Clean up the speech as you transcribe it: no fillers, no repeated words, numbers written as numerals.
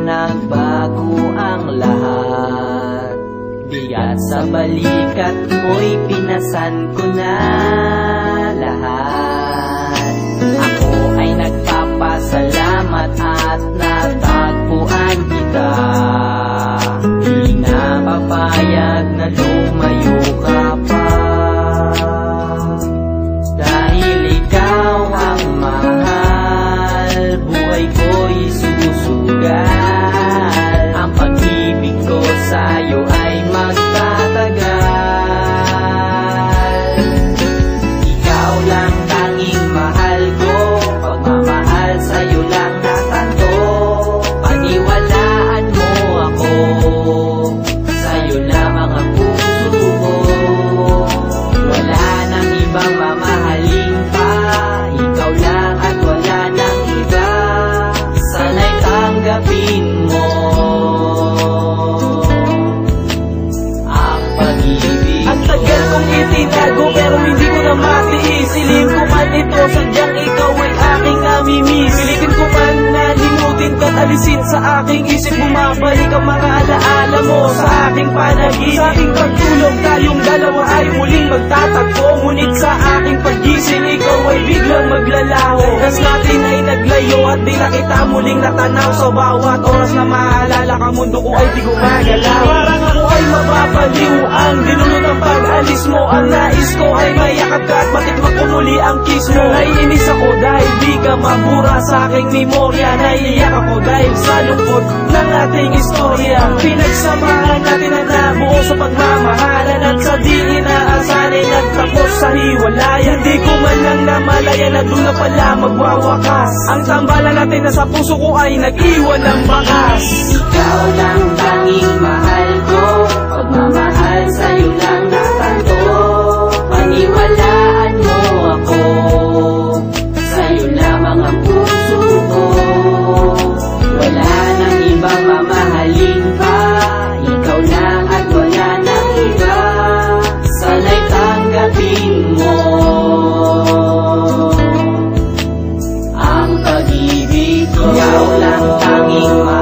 nagbago ang lahat. Bigat sa balikat mo'y pinasan ko na lahat. Ako ay nagpapasalamat at natagpuan kita. Di na papayag na lumayo ka pa, dahil ikaw ang mahal. Buhay ko'y susugal, ang pag-ibig ko sa'yo ay magtatagal. Ikaw lang tanging mahal ko, pagmamahal sa'yo lang natanto. Paniwalaan mo ako, sa'yo lamang ang puso ko. Wala nang ibang mamahalin pa, ikaw lang at wala nang iba. Sana'y tanggapin mo ang pag-ibig. Ang tagal kong itinago pero hindi ko na matiis. Silin ko man ito, sadyang ikaw ay aking namimiss. Pilitin ko man na limutin ka't alisin sa aking isip. Bumabalik ang mga alaala mo sa aking panaginip. Sa aking pagtulog tayong dalawa ay muling magtatagpo. Ngunit sa aking paggising ikaw ay biglang maglalaho. Landas natin ay naglayo at di na kita muling natanaw. Sa bawat oras na maalala ka, mundo ko ay di gumagalaw. Parang ako ay mapapaliw ang dinulot ng pag-alis mo. Ang nais ko ay mayakap ka at matikman ko muli ang kiss mo. Naiinis ako dahil di ka mabura sa aking memorya. Naiiyak ako dahil sa lungkot ng ating istorya. Pinagsamahan natin ang nabuo sa pagmamahalan, at sa di inaasahan ay nagtapos sa hiwalayan. Hindi ko man lang namalaya na doon na pala magwawakas. Ang tambalan natin na sa puso ko ay nag-iwan ng bakas. Ikaw lang tanging mahal ko, pagmamahal sa'yo lang natanto. Paniwalaan mo ako, sa'yo lamang ang puso ko. Wala nang ibang mamahalin pa, ikaw lang at wala nang iba. Sana'y tanggapin mo ang pag-ibig ko. Ikaw lang tanging mahal